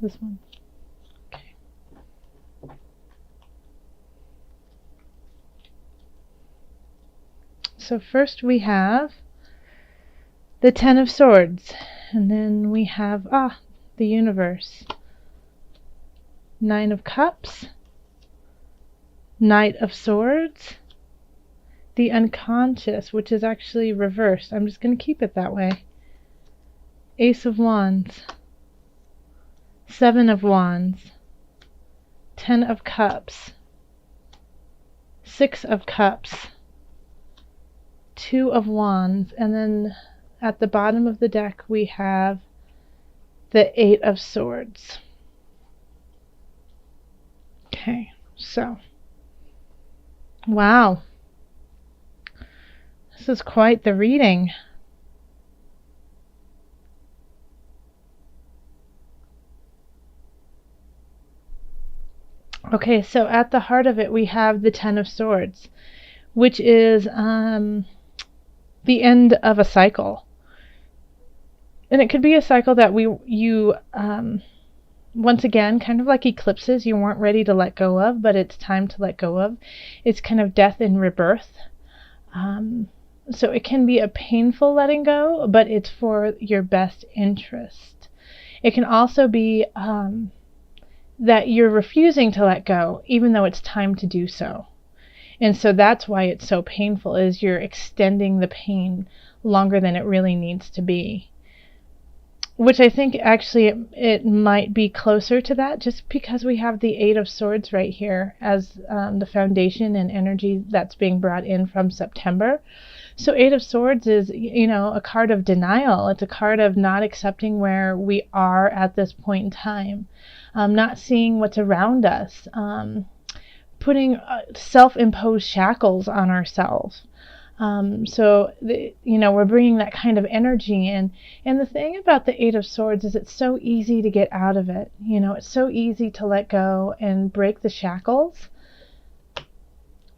This one. Okay. So first we have the Ten of Swords, and then we have the Universe. Nine of Cups, Knight of Swords, the Unconscious, which is actually reversed. I'm just going to keep it that way. Ace of Wands, Seven of Wands, Ten of Cups, Six of Cups, Two of Wands, and then at the bottom of the deck we have the Eight of Swords. Okay, so, wow, this is quite the reading. Okay, so at the heart of it we have the Ten of Swords, which is the end of a cycle. And it could be a cycle that you once again, kind of like eclipses, you weren't ready to let go of, but it's time to let go of. It's kind of death and rebirth. So it can be a painful letting go, but it's for your best interest. It can also be that you're refusing to let go, even though it's time to do so. And so that's why it's so painful, is you're extending the pain longer than it really needs to be. Which I think actually it might be closer to that, just because we have the Eight of Swords right here as the foundation and energy that's being brought in from September. So Eight of Swords is, a card of denial. It's a card of not accepting where we are at this point in time, not seeing what's around us, putting self-imposed shackles on ourselves. So we're bringing that kind of energy in. And the thing about the Eight of Swords is it's so easy to get out of it. It's so easy to let go and break the shackles,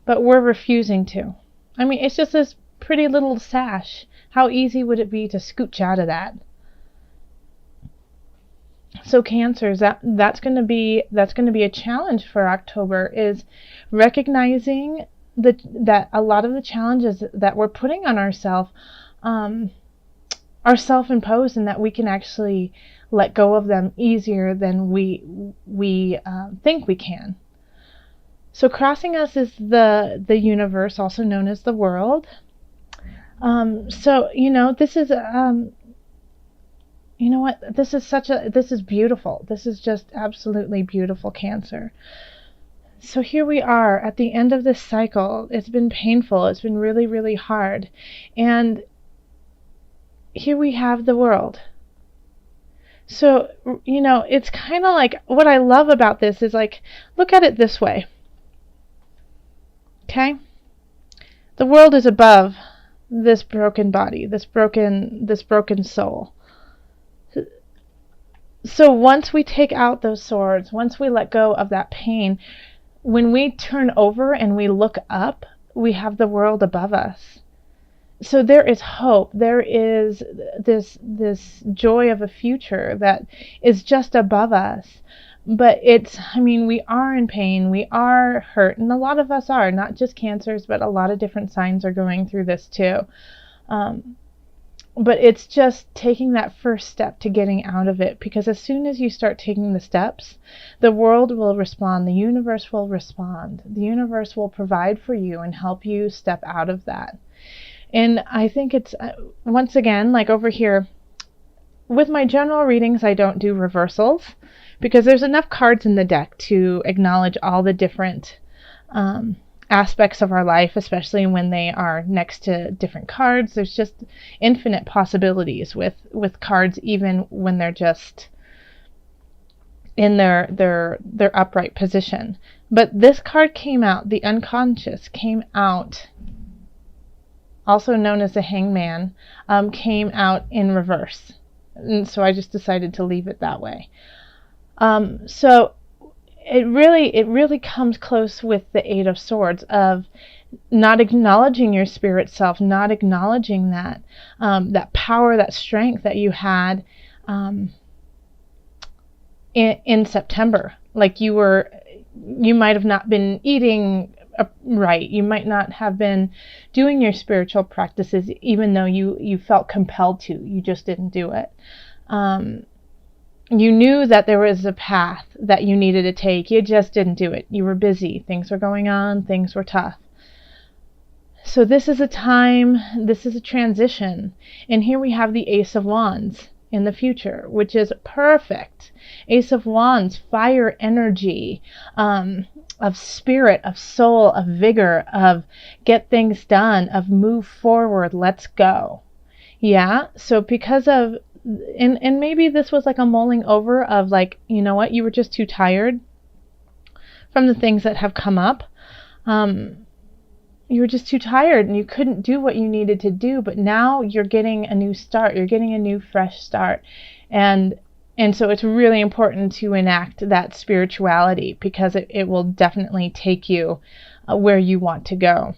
but we're refusing to. I mean, it's just this pretty little sash. How easy would it be to scooch out of that? So Cancers, that's going to be a challenge for October, is recognizing that a lot of the challenges that we're putting on ourselves are self-imposed, and that we can actually let go of them easier than we think we can. So crossing us is the universe, also known as the world. So this is this is beautiful. This is just absolutely beautiful, Cancer. So here we are at the end of this cycle. It's been painful. It's been really, really hard. And here we have the world. So, it's kind of like, what I love about this is, like, look at it this way. Okay? The world is above this broken body, this broken soul. So once we take out those swords, once we let go of that pain, when we turn over and we look up, we have the world above us. So there is hope. There is this joy of a future that is just above us. But we are in pain, we are hurt, and a lot of us are, not just Cancers, but a lot of different signs are going through this too. But it's just taking that first step to getting out of it, because as soon as you start taking the steps, the world will respond, the universe will respond, the universe will provide for you and help you step out of that. And I think it's, once again, like over here, with my general readings, I don't do reversals, because there's enough cards in the deck to acknowledge all the different aspects of our life, especially when they are next to different cards. There's just infinite possibilities with cards, even when they're just in their upright position. But this card came out, the Unconscious came out, also known as the Hangman, came out in reverse. And so I just decided to leave it that way. So it really comes close with the Eight of Swords, of not acknowledging your spirit self, not acknowledging that that power, that strength that you had in September. Like you might have not been eating right. You might not have been doing your spiritual practices, even though you felt compelled to. You just didn't do it. You knew that there was a path that you needed to take. You just didn't do it. You were busy. Things were going on. Things were tough. So this is a time, this is a transition. And here we have the Ace of Wands in the future, which is perfect. Ace of Wands, fire energy, of spirit, of soul, of vigor, of get things done, of move forward, let's go. Yeah, so because of, and maybe this was like a mulling over of like, you know what, you were just too tired from the things that have come up. You were just too tired and you couldn't do what you needed to do, but now you're getting a new start. You're getting a new fresh start. And so it's really important to enact that spirituality, because it will definitely take you where you want to go.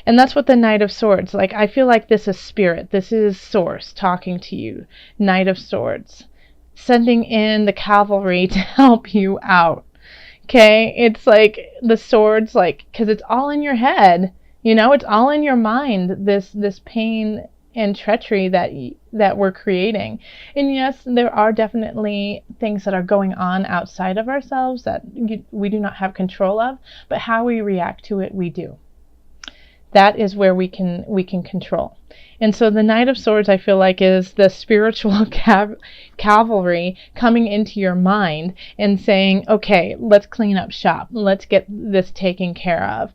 And that's what the Knight of Swords, like, I feel like this is spirit. This is Source talking to you. Knight of Swords. Sending in the cavalry to help you out. Okay, it's like the swords, like, because it's all in your head, you know, it's all in your mind, this pain and treachery that we're creating. And yes, there are definitely things that are going on outside of ourselves that we do not have control of, but how we react to it, we do. That is where we can control. And so the Knight of Swords, I feel like, is the spiritual cavalry coming into your mind and saying, okay, let's clean up shop. Let's get this taken care of.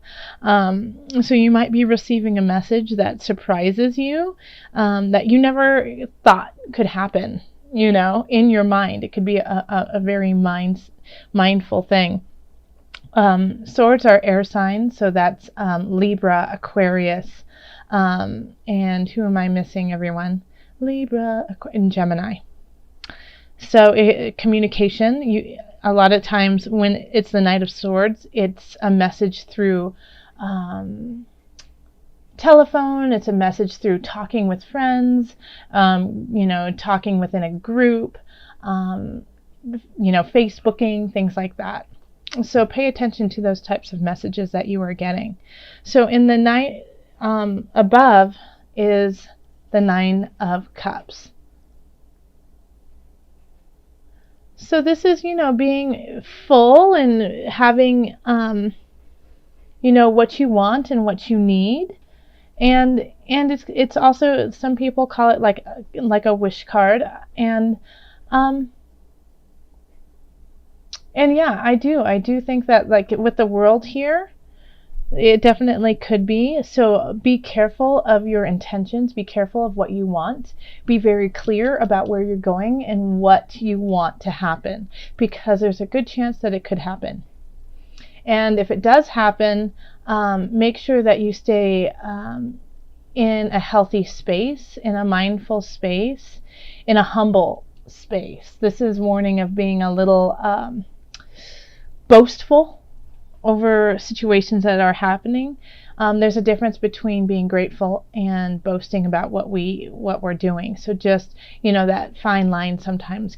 So you might be receiving a message that surprises you, that you never thought could happen, you know, in your mind. It could be a very mindful thing. Swords are air signs, so that's Libra, Aquarius, and who am I missing, everyone? Libra and Gemini. So communication, a lot of times when it's the Knight of Swords, it's a message through telephone, it's a message through talking with friends, talking within a group, Facebooking, things like that. So pay attention to those types of messages that you are getting. So in the Knight above is the Nine of Cups. So this is, being full and having, what you want and what you need. And it's also, some people call it like a wish card. And yeah, I do think that, like, with the world here, it definitely could be. So be careful of your intentions. Be careful of what you want. Be very clear about where you're going and what you want to happen, because there's a good chance that it could happen. And if it does happen, make sure that you stay in a healthy space, in a mindful space, in a humble space. This is warning of being a little boastful over situations that are happening. There's a difference between being grateful and boasting about what we're doing. So just, that fine line sometimes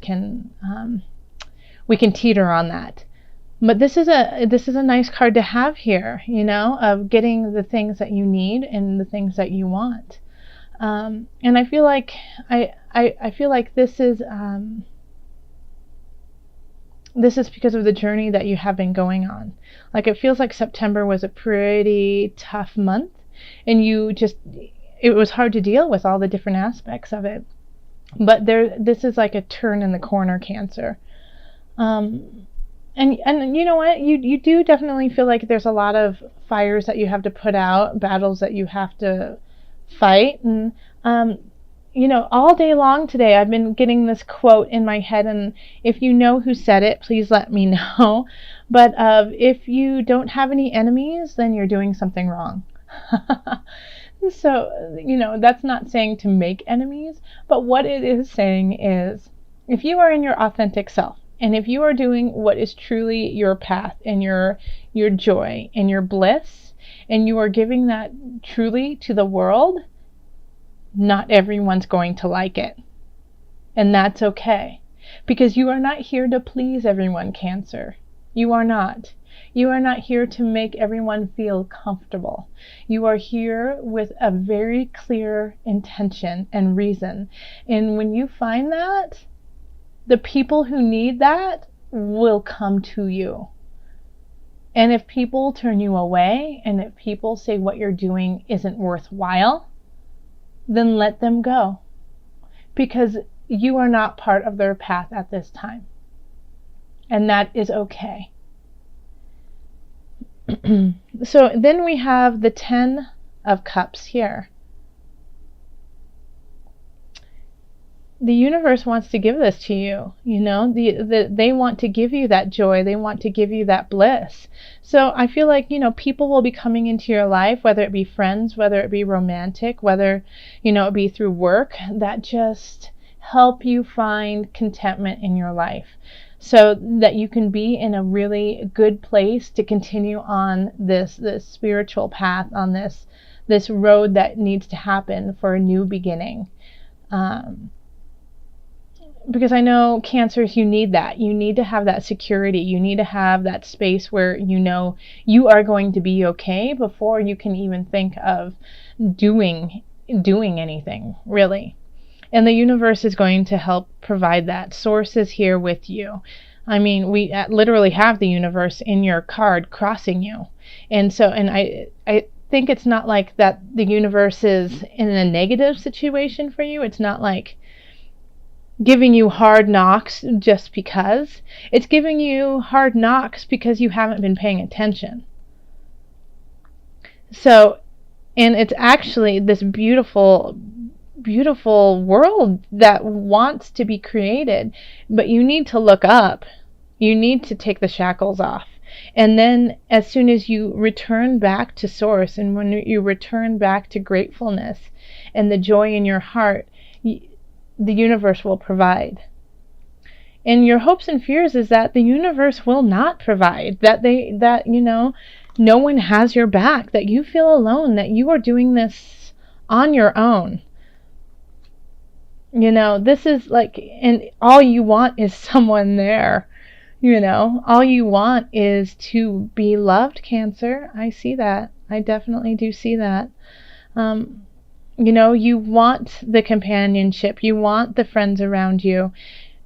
we can teeter on that. But this is a nice card to have here, of getting the things that you need and the things that you want. And I feel like I feel like this is because of the journey that you have been going on. Like, it feels like September was a pretty tough month, and it was hard to deal with all the different aspects of it. But this is like a turn in the corner, Cancer. And you know what? You do definitely feel like there's a lot of fires that you have to put out, battles that you have to fight. And all day long today, I've been getting this quote in my head, and if you know who said it, please let me know. But if you don't have any enemies, then you're doing something wrong. So, that's not saying to make enemies, but what it is saying is, if you are in your authentic self, and if you are doing what is truly your path and your joy and your bliss, and you are giving that truly to the world, not everyone's going to like it. And that's okay. Because you are not here to please everyone, Cancer. You are not. You are not here to make everyone feel comfortable. You are here with a very clear intention and reason. And when you find that, the people who need that will come to you. And if people turn you away, and if people say what you're doing isn't worthwhile, then let them go. Because you are not part of their path at this time. And that is okay. So then we have the 10 of Cups here. The universe wants to give this to you. You know, they want to give you that joy. They want to give you that bliss. So I feel like, you know, people will be coming into your life, whether it be friends, whether it be romantic, whether, you know, it be through work, that just help you find contentment in your life, so that you can be in a really good place to continue on this spiritual path, on this road that needs to happen for a new beginning. Because I know, Cancers, you need that. You need to have that security. You need to have that space where you know you are going to be okay before you can even think of doing anything, really. And the universe is going to help provide that. Source is here with you. I mean, we literally have the universe in your card crossing you. And so, and I think it's not like that the universe is in a negative situation for you. It's not like giving you hard knocks just because. It's giving you hard knocks because you haven't been paying attention. So, and it's actually this beautiful world that wants to be created, but you need to look up. You need to take the shackles off. And then as soon as you return back to source, and when you return back to gratefulness and the joy in your heart, the universe will provide. And your hopes and fears is that the universe will not provide, that you know, no one has your back, that you feel alone, that you are doing this on your own. You know, this is like, and all you want is someone there. You know, all you want is to be loved, Cancer. I see that. I definitely do see that. You know, you want the companionship. You want the friends around you.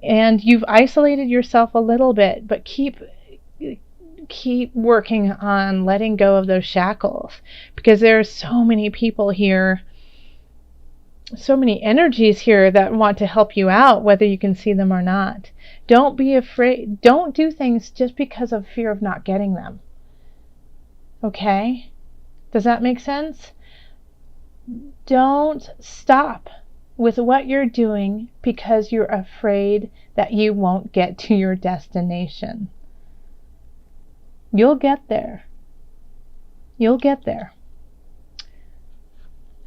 And you've isolated yourself a little bit, but keep working on letting go of those shackles. Because there are so many people here, so many energies here that want to help you out, whether you can see them or not. Don't be afraid. Don't do things just because of fear of not getting them. Okay? Does that make sense? Don't stop with what you're doing because you're afraid that you won't get to your destination. You'll get there. You'll get there.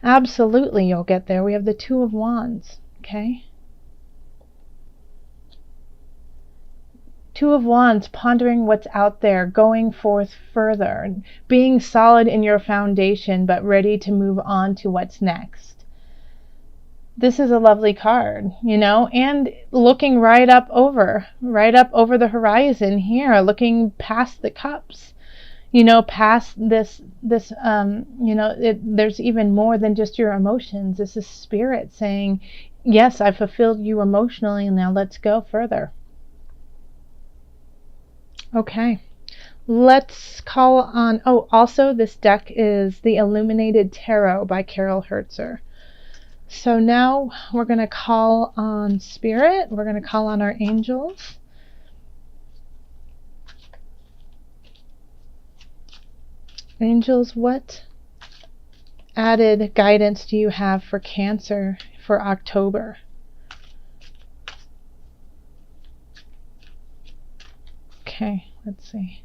Absolutely, you'll get there. We have the Two of Wands, okay? Two of Wands, pondering what's out there, going forth further, being solid in your foundation, but ready to move on to what's next. This is a lovely card, you know, and looking right up over the horizon here, looking past the cups, you know, past this, you know, there's even more than just your emotions. This is spirit saying, yes, I fulfilled you emotionally, and now let's go further. Okay, let's call on, oh, also this deck is the Illuminated Tarot by Carol Hertzer. So now we're going to call on Spirit. We're going to call on our angels. Angels, what added guidance do you have for Cancer for October? Okay, let's see.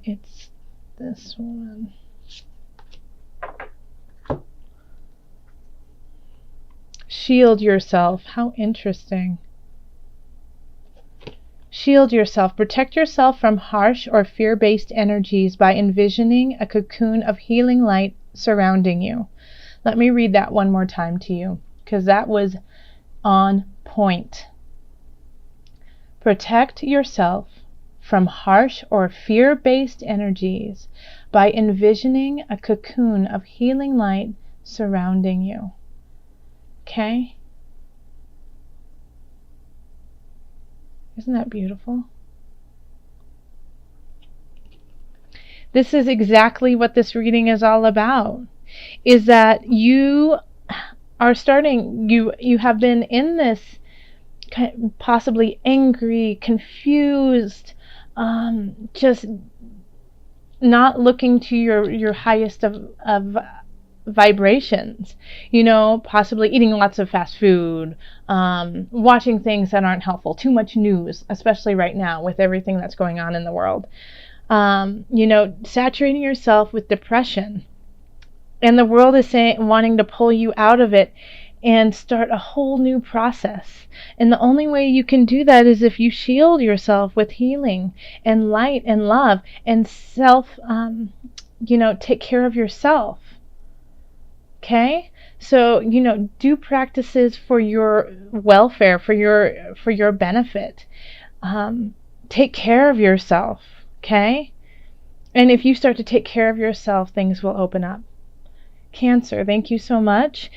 It's this one. Shield yourself. How interesting. Shield yourself. Protect yourself from harsh or fear-based energies by envisioning a cocoon of healing light surrounding you. Let me read that one more time to you, because that was on point. Protect yourself from harsh or fear-based energies by envisioning a cocoon of healing light surrounding you. Okay? Isn't that beautiful? This is exactly what this reading is all about. Is that you are starting, you have been in this possibly angry, confused, just not looking to your highest of vibrations, possibly eating lots of fast food, watching things that aren't helpful, too much news, especially right now with everything that's going on in the world, saturating yourself with depression, and the world is wanting to pull you out of it and start a whole new process. And the only way you can do that is if you shield yourself with healing and light and love and self, take care of yourself. Okay? So, do practices for your welfare, for your benefit. Take care of yourself. Okay? And if you start to take care of yourself, things will open up. Cancer, thank you so much.